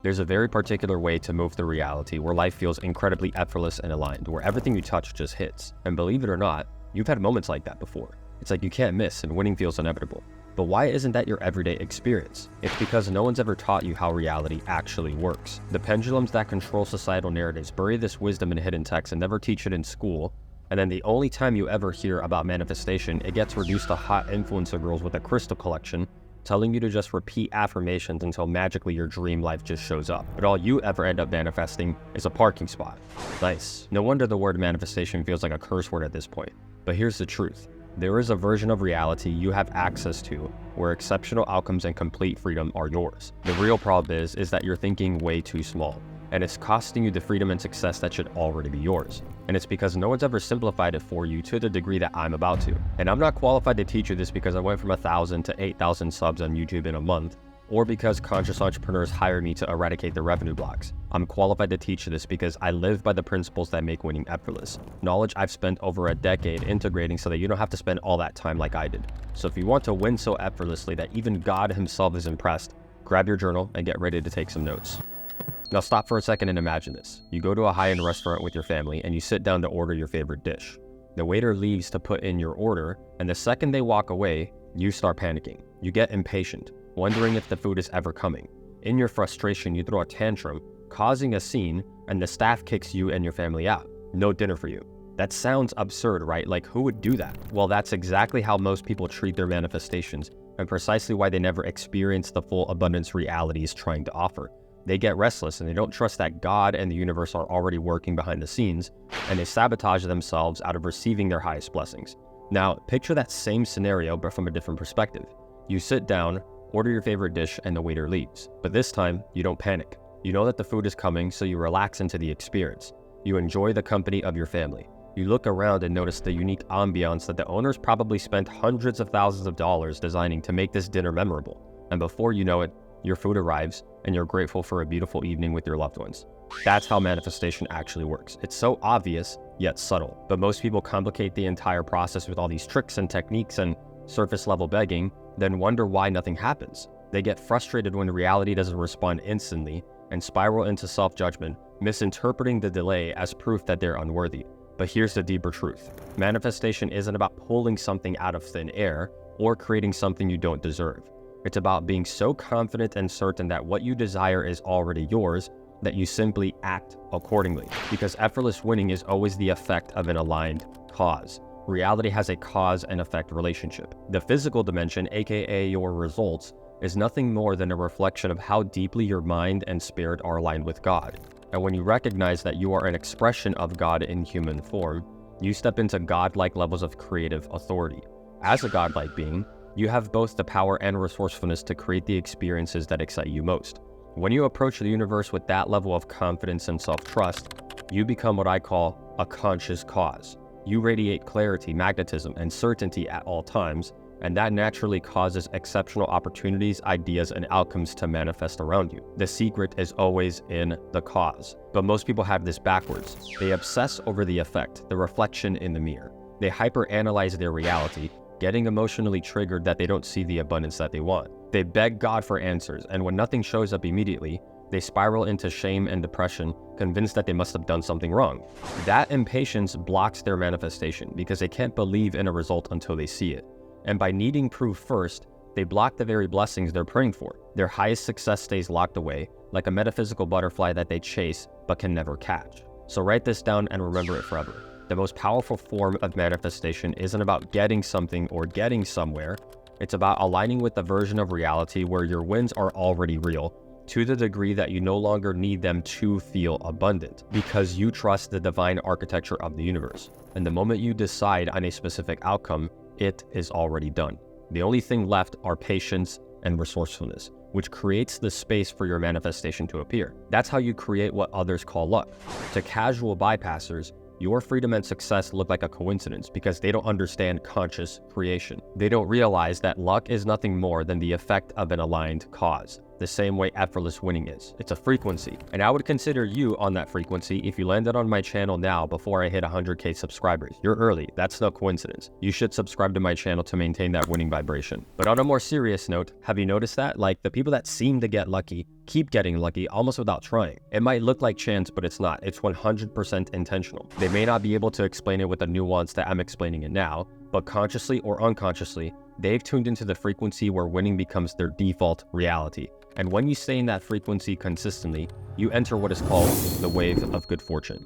There's a very particular way to move through reality where life feels incredibly effortless and aligned, where everything you touch just hits. And believe it or not, you've had moments like that before. It's like you can't miss and winning feels inevitable. But why isn't that your everyday experience? It's because no one's ever taught you how reality actually works. The pendulums that control societal narratives bury this wisdom in hidden texts and never teach it in school. And then the only time you ever hear about manifestation, it gets reduced to hot influencer girls with a crystal collection telling you to just repeat affirmations until magically your dream life just shows up. But all you ever end up manifesting is a parking spot. Nice. No wonder the word manifestation feels like a curse word at this point. But here's the truth. There is a version of reality you have access to where exceptional outcomes and complete freedom are yours. The real problem is that you're thinking way too small, and it's costing you the freedom and success that should already be yours. And it's because no one's ever simplified it for you to the degree that I'm about to. And I'm not qualified to teach you this because I went from 1,000 to 8,000 subs on YouTube in a month, or because conscious entrepreneurs hire me to eradicate the revenue blocks. I'm qualified to teach you this because I live by the principles that make winning effortless. Knowledge I've spent over a decade integrating so that you don't have to spend all that time like I did. So if you want to win so effortlessly that even God himself is impressed, grab your journal and get ready to take some notes. Now stop for a second and imagine this. You go to a high-end restaurant with your family and you sit down to order your favorite dish. The waiter leaves to put in your order, and the second they walk away, you start panicking. You get impatient, wondering if the food is ever coming. In your frustration, you throw a tantrum, causing a scene, and the staff kicks you and your family out. No dinner for you. That sounds absurd, right? Like, who would do that? Well, that's exactly how most people treat their manifestations, and precisely why they never experience the full abundance reality is trying to offer. They get restless and they don't trust that God and the universe are already working behind the scenes, and they sabotage themselves out of receiving their highest blessings. Now, picture that same scenario, but from a different perspective. You sit down, order your favorite dish, and the waiter leaves. But this time, you don't panic. You know that the food is coming, so you relax into the experience. You enjoy the company of your family. You look around and notice the unique ambiance that the owners probably spent hundreds of thousands of dollars designing to make this dinner memorable. And before you know it, your food arrives, and you're grateful for a beautiful evening with your loved ones. That's how manifestation actually works. It's so obvious, yet subtle. But most people complicate the entire process with all these tricks and techniques and surface-level begging, then wonder why nothing happens. They get frustrated when reality doesn't respond instantly, and spiral into self-judgment, misinterpreting the delay as proof that they're unworthy. But here's the deeper truth. Manifestation isn't about pulling something out of thin air or creating something you don't deserve. It's about being so confident and certain that what you desire is already yours that you simply act accordingly. Because effortless winning is always the effect of an aligned cause. Reality has a cause and effect relationship. The physical dimension, aka your results, is nothing more than a reflection of how deeply your mind and spirit are aligned with God. And when you recognize that you are an expression of God in human form, you step into godlike levels of creative authority. As a godlike being, you have both the power and resourcefulness to create the experiences that excite you most. When you approach the universe with that level of confidence and self-trust, you become what I call a conscious cause. You radiate clarity, magnetism, and certainty at all times, and that naturally causes exceptional opportunities, ideas, and outcomes to manifest around you. The secret is always in the cause. But most people have this backwards. They obsess over the effect, the reflection in the mirror. They hyper-analyze their reality, getting emotionally triggered that they don't see the abundance that they want. They beg God for answers, and when nothing shows up immediately, they spiral into shame and depression, convinced that they must have done something wrong. That impatience blocks their manifestation because they can't believe in a result until they see it. And by needing proof first, they block the very blessings they're praying for. Their highest success stays locked away, like a metaphysical butterfly that they chase but can never catch. So write this down and remember it forever. The most powerful form of manifestation isn't about getting something or getting somewhere. It's about aligning with the version of reality where your wins are already real, to the degree that you no longer need them to feel abundant, because you trust the divine architecture of the universe. And the moment you decide on a specific outcome, it is already done. The only thing left are patience and resourcefulness, which creates the space for your manifestation to appear. That's how you create what others call luck. To casual bypassers, your freedom and success look like a coincidence because they don't understand conscious creation. They don't realize that luck is nothing more than the effect of an aligned cause, the same way effortless winning is. It's a frequency, and I would consider you on that frequency if you landed on my channel now before I hit 100K subscribers. You're early, that's no coincidence. You should subscribe to my channel to maintain that winning vibration. But on a more serious note, have you noticed that? Like, the people that seem to get lucky keep getting lucky almost without trying. It might look like chance, but it's not. It's 100% intentional. They may not be able to explain it with the nuance that I'm explaining it now, but consciously or unconsciously, they've tuned into the frequency where winning becomes their default reality. And when you stay in that frequency consistently, you enter what is called the wave of good fortune.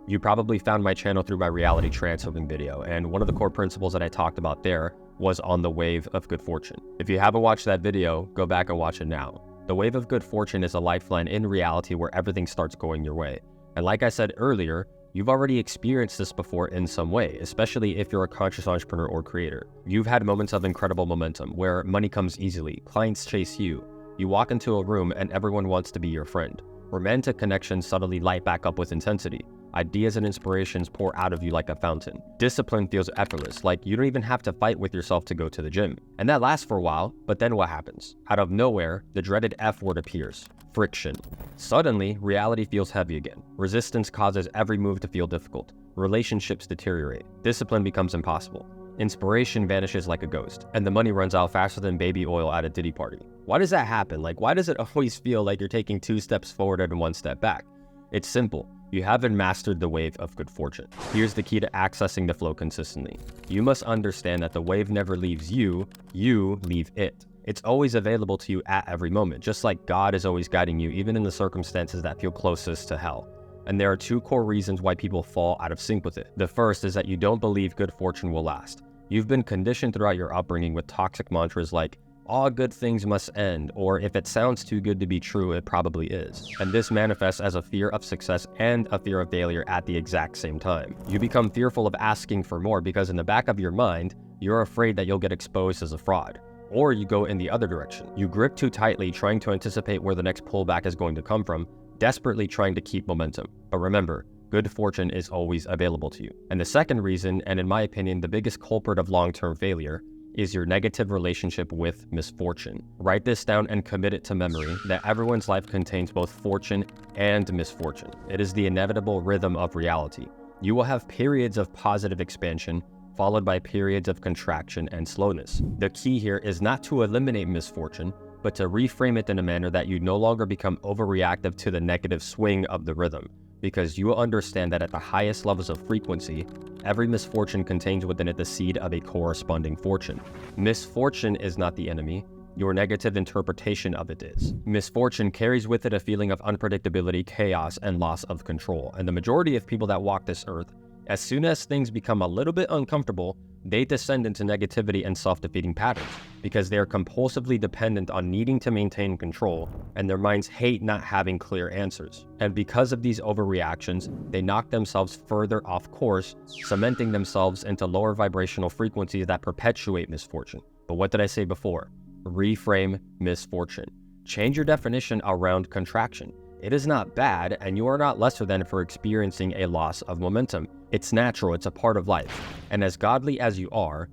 You probably found my channel through my reality transforming video, and one of the core principles that I talked about there was on the wave of good fortune. If you haven't watched that video, go back and watch it now. The wave of good fortune is a lifeline in reality where everything starts going your way. And like I said earlier, you've already experienced this before in some way, especially if you're a conscious entrepreneur or creator. You've had moments of incredible momentum where money comes easily, clients chase you, you walk into a room and everyone wants to be your friend. Romantic connections suddenly light back up with intensity. Ideas and inspirations pour out of you like a fountain. Discipline feels effortless, like you don't even have to fight with yourself to go to the gym. And that lasts for a while, but then what happens? Out of nowhere, the dreaded F word appears. Friction. Suddenly, reality feels heavy again. Resistance causes every move to feel difficult. Relationships deteriorate. Discipline becomes impossible. Inspiration vanishes like a ghost, and the money runs out faster than baby oil at a Diddy party. Why does that happen? Why does it always feel like you're taking 2 steps forward and 1 step back? It's simple. You haven't mastered the wave of good fortune. Here's the key to accessing the flow consistently. You must understand that the wave never leaves you, you leave it. It's always available to you at every moment, just like God is always guiding you, even in the circumstances that feel closest to hell. And there are 2 core reasons why people fall out of sync with it. The first is that you don't believe good fortune will last. You've been conditioned throughout your upbringing with toxic mantras like, all good things must end, or if it sounds too good to be true, it probably is. And this manifests as a fear of success and a fear of failure at the exact same time. You become fearful of asking for more because in the back of your mind, you're afraid that you'll get exposed as a fraud. Or you go in the other direction. You grip too tightly, trying to anticipate where the next pullback is going to come from, desperately trying to keep momentum. But remember, good fortune is always available to you. And the second reason, and in my opinion, the biggest culprit of long-term failure, is your negative relationship with misfortune. Write this down and commit it to memory that everyone's life contains both fortune and misfortune. It is the inevitable rhythm of reality. You will have periods of positive expansion, followed by periods of contraction and slowness. The key here is not to eliminate misfortune, but to reframe it in a manner that you no longer become overreactive to the negative swing of the rhythm, because you will understand that at the highest levels of frequency, every misfortune contains within it the seed of a corresponding fortune. Misfortune is not the enemy, your negative interpretation of it is. Misfortune carries with it a feeling of unpredictability, chaos, and loss of control. And the majority of people that walk this earth, as soon as things become a little bit uncomfortable, they descend into negativity and self-defeating patterns because they are compulsively dependent on needing to maintain control, and their minds hate not having clear answers. And because of these overreactions, they knock themselves further off course, cementing themselves into lower vibrational frequencies that perpetuate misfortune. But what did I say before? Reframe misfortune. Change your definition around contraction. It is not bad, and you are not lesser than for experiencing a loss of momentum. It's natural, it's a part of life. And as godly as you are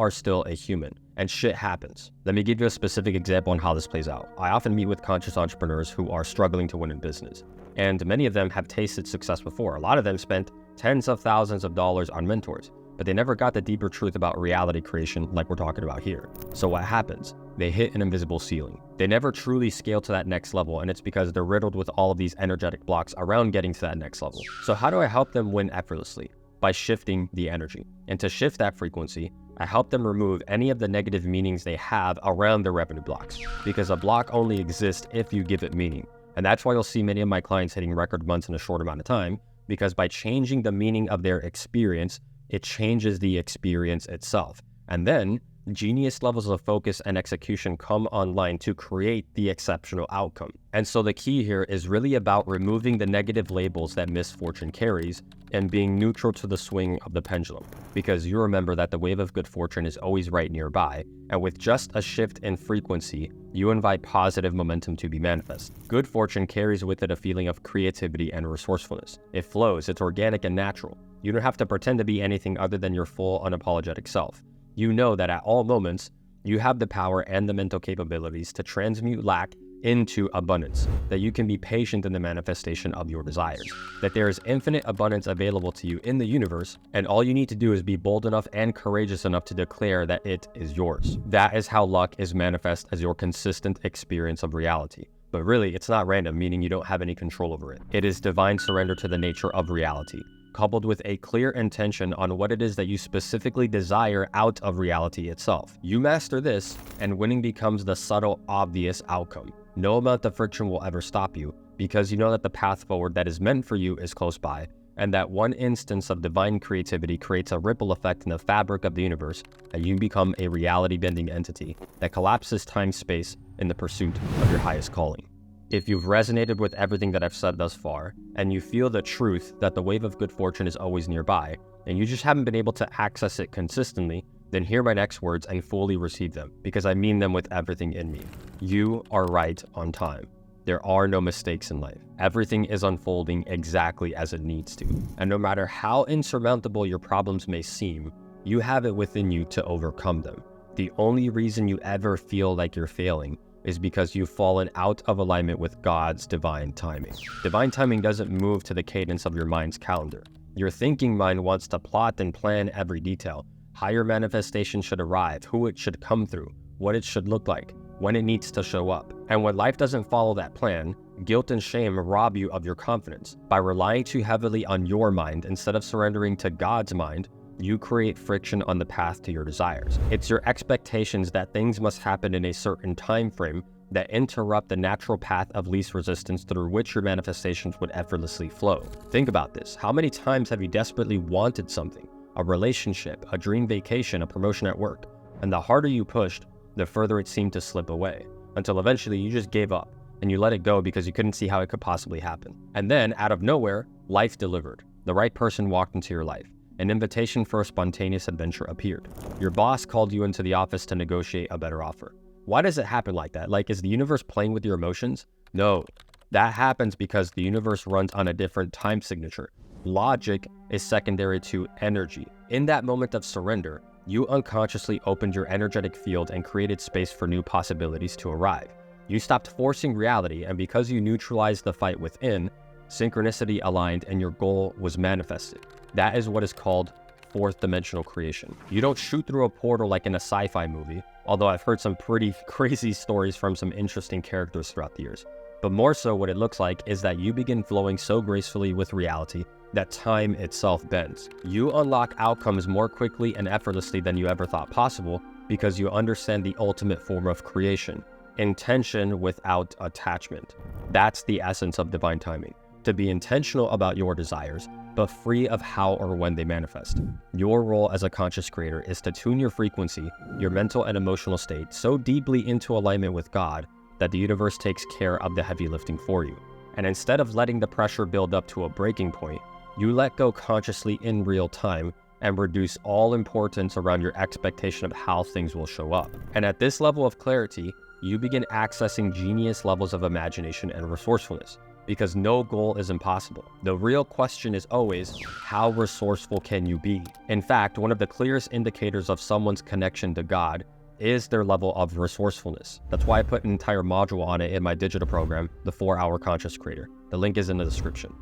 still a human, and shit happens. Let me give you a specific example on how this plays out. I often meet with conscious entrepreneurs who are struggling to win in business, and many of them have tasted success before. A lot of them spent tens of thousands of dollars on mentors, but they never got the deeper truth about reality creation like we're talking about here. So what happens? They hit an invisible ceiling. They never truly scale to that next level, and it's because they're riddled with all of these energetic blocks around getting to that next level. So how do I help them win effortlessly? By shifting the energy. And to shift that frequency, I help them remove any of the negative meanings they have around their revenue blocks, because a block only exists if you give it meaning. And that's why you'll see many of my clients hitting record months in a short amount of time, because by changing the meaning of their experience, it changes the experience itself. And then genius levels of focus and execution come online to create the exceptional outcome. And so the key here is really about removing the negative labels that misfortune carries and being neutral to the swing of the pendulum, because you remember that the wave of good fortune is always right nearby, and with just a shift in frequency, you invite positive momentum to be manifest. Good fortune carries with it a feeling of creativity and resourcefulness. It flows, it's organic and natural. You don't have to pretend to be anything other than your full, unapologetic self. You know that at all moments, you have the power and the mental capabilities to transmute lack into abundance, that you can be patient in the manifestation of your desires, that there is infinite abundance available to you in the universe, and all you need to do is be bold enough and courageous enough to declare that it is yours. That is how luck is manifest as your consistent experience of reality. But really, it's not random, meaning you don't have any control over it. It is divine surrender to the nature of reality, coupled with a clear intention on what it is that you specifically desire out of reality itself. You master this, and winning becomes the subtle, obvious outcome. No amount of friction will ever stop you, because you know that the path forward that is meant for you is close by, and that one instance of divine creativity creates a ripple effect in the fabric of the universe, and you become a reality-bending entity that collapses time-space in the pursuit of your highest calling. If you've resonated with everything that I've said thus far, and you feel the truth that the wave of good fortune is always nearby, and you just haven't been able to access it consistently, then hear my next words and fully receive them, because I mean them with everything in me. You are right on time. There are no mistakes in life. Everything is unfolding exactly as it needs to. And no matter how insurmountable your problems may seem, you have it within you to overcome them. The only reason you ever feel like you're failing is because you've fallen out of alignment with God's divine timing. Divine timing doesn't move to the cadence of your mind's calendar. Your thinking mind wants to plot and plan every detail. How your manifestation should arrive, who it should come through, what it should look like, when it needs to show up. And when life doesn't follow that plan, guilt and shame rob you of your confidence. By relying too heavily on your mind instead of surrendering to God's mind, you create friction on the path to your desires. It's your expectations that things must happen in a certain time frame that interrupt the natural path of least resistance through which your manifestations would effortlessly flow. Think about this. How many times have you desperately wanted something? A relationship, a dream vacation, a promotion at work. And the harder you pushed, the further it seemed to slip away, until eventually you just gave up and you let it go because you couldn't see how it could possibly happen. And then, out of nowhere, life delivered. The right person walked into your life. An invitation for a spontaneous adventure appeared. Your boss called you into the office to negotiate a better offer. Why does it happen like that? Like, is the universe playing with your emotions? No, that happens because the universe runs on a different time signature. Logic is secondary to energy. In that moment of surrender, you unconsciously opened your energetic field and created space for new possibilities to arrive. You stopped forcing reality, and because you neutralized the fight within, synchronicity aligned and your goal was manifested. That is what is called fourth dimensional creation. You don't shoot through a portal like in a sci-fi movie, although I've heard some pretty crazy stories from some interesting characters throughout the years. But more so, what it looks like is that you begin flowing so gracefully with reality that time itself bends. You unlock outcomes more quickly and effortlessly than you ever thought possible because you understand the ultimate form of creation, intention without attachment. That's the essence of divine timing. To be intentional about your desires, but free of how or when they manifest. Your role as a conscious creator is to tune your frequency, your mental and emotional state so deeply into alignment with God that the universe takes care of the heavy lifting for you. And instead of letting the pressure build up to a breaking point, you let go consciously in real time and reduce all importance around your expectation of how things will show up. And at this level of clarity, you begin accessing genius levels of imagination and resourcefulness, because no goal is impossible. The real question is always, how resourceful can you be? In fact, one of the clearest indicators of someone's connection to God is their level of resourcefulness. That's why I put an entire module on it in my digital program, the 4-Hour Conscious Creator. The link is in the description.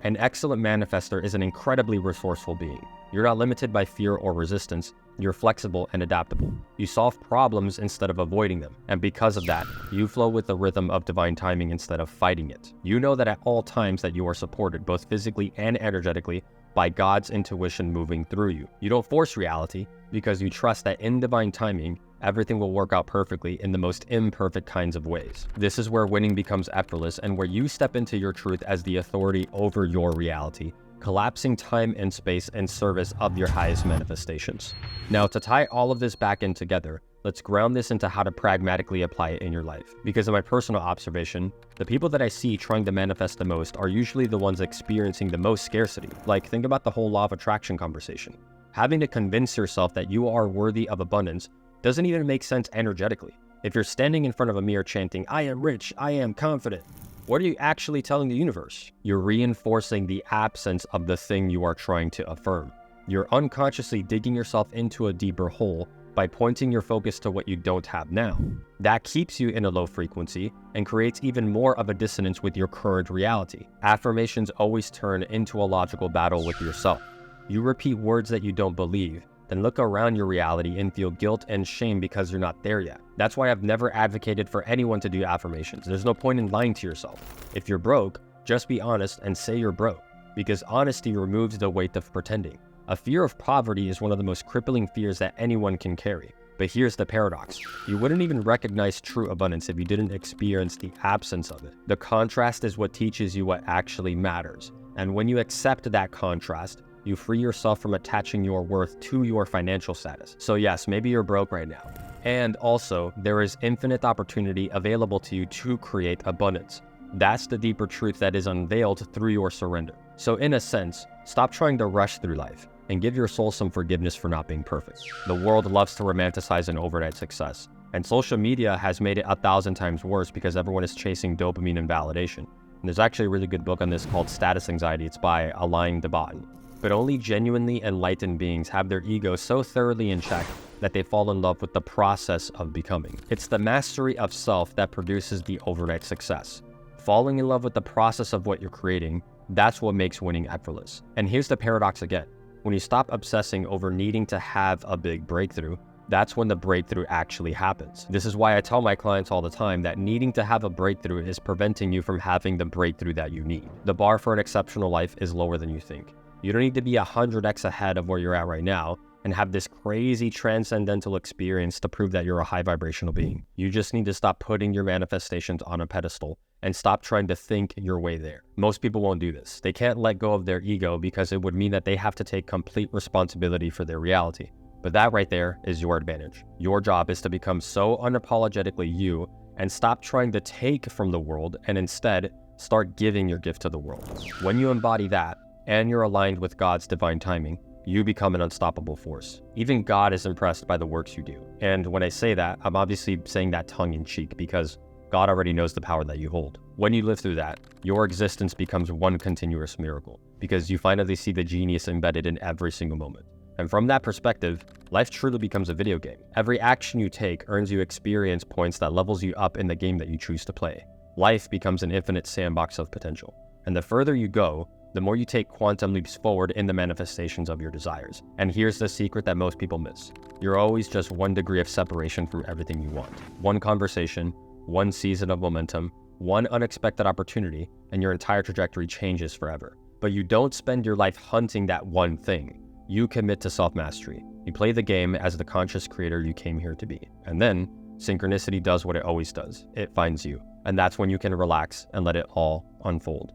An excellent manifester is an incredibly resourceful being. You're not limited by fear or resistance. You're flexible and adaptable. You solve problems instead of avoiding them. And because of that, you flow with the rhythm of divine timing instead of fighting it. You know that at all times that you are supported, both physically and energetically, by God's intuition moving through you. You don't force reality because you trust that in divine timing, everything will work out perfectly in the most imperfect kinds of ways. This is where winning becomes effortless and where you step into your truth as the authority over your reality, collapsing time and space in service of your highest manifestations. Now, to tie all of this back in together, let's ground this into how to pragmatically apply it in your life. Because in my personal observation, the people that I see trying to manifest the most are usually the ones experiencing the most scarcity. Like, think about the whole law of attraction conversation. Having to convince yourself that you are worthy of abundance doesn't even make sense energetically. If you're standing in front of a mirror chanting, "I am rich, I am confident," what are you actually telling the universe? You're reinforcing the absence of the thing you are trying to affirm. You're unconsciously digging yourself into a deeper hole by pointing your focus to what you don't have now. That keeps you in a low frequency and creates even more of a dissonance with your current reality. Affirmations always turn into a logical battle with yourself. You repeat words that you don't believe, then look around your reality and feel guilt and shame because you're not there yet. That's why I've never advocated for anyone to do affirmations. There's no point in lying to yourself. If you're broke, just be honest and say you're broke, because honesty removes the weight of pretending. A fear of poverty is one of the most crippling fears that anyone can carry. But here's the paradox. You wouldn't even recognize true abundance if you didn't experience the absence of it. The contrast is what teaches you what actually matters. And when you accept that contrast, you free yourself from attaching your worth to your financial status. So yes, maybe you're broke right now. And also, there is infinite opportunity available to you to create abundance. That's the deeper truth that is unveiled through your surrender. So in a sense, stop trying to rush through life and give your soul some forgiveness for not being perfect. The world loves to romanticize an overnight success, and social media has made it 1,000 times worse because everyone is chasing dopamine and validation. And there's actually a really good book on this called Status Anxiety. It's by Alain de Botton. But only genuinely enlightened beings have their ego so thoroughly in check that they fall in love with the process of becoming. It's the mastery of self that produces the overnight success. Falling in love with the process of what you're creating, that's what makes winning effortless. And here's the paradox again. When you stop obsessing over needing to have a big breakthrough, that's when the breakthrough actually happens. This is why I tell my clients all the time that needing to have a breakthrough is preventing you from having the breakthrough that you need. The bar for an exceptional life is lower than you think. You don't need to be 100x ahead of where you're at right now and have this crazy transcendental experience to prove that you're a high vibrational being. You just need to stop putting your manifestations on a pedestal and stop trying to think your way there. Most people won't do this. They can't let go of their ego because it would mean that they have to take complete responsibility for their reality. But that right there is your advantage. Your job is to become so unapologetically you and stop trying to take from the world and instead start giving your gift to the world. When you embody that and you're aligned with God's divine timing, you become an unstoppable force. Even God is impressed by the works you do. And when I say that, I'm obviously saying that tongue in cheek because God already knows the power that you hold. When you live through that, your existence becomes one continuous miracle because you finally see the genius embedded in every single moment. And from that perspective, life truly becomes a video game. Every action you take earns you experience points that levels you up in the game that you choose to play. Life becomes an infinite sandbox of potential. And the further you go, the more you take quantum leaps forward in the manifestations of your desires. And here's the secret that most people miss. You're always just one degree of separation from everything you want. One conversation, one season of momentum, one unexpected opportunity, and your entire trajectory changes forever. But you don't spend your life hunting that one thing. You commit to self-mastery. You play the game as the conscious creator you came here to be. And then, synchronicity does what it always does. It finds you. And that's when you can relax and let it all unfold.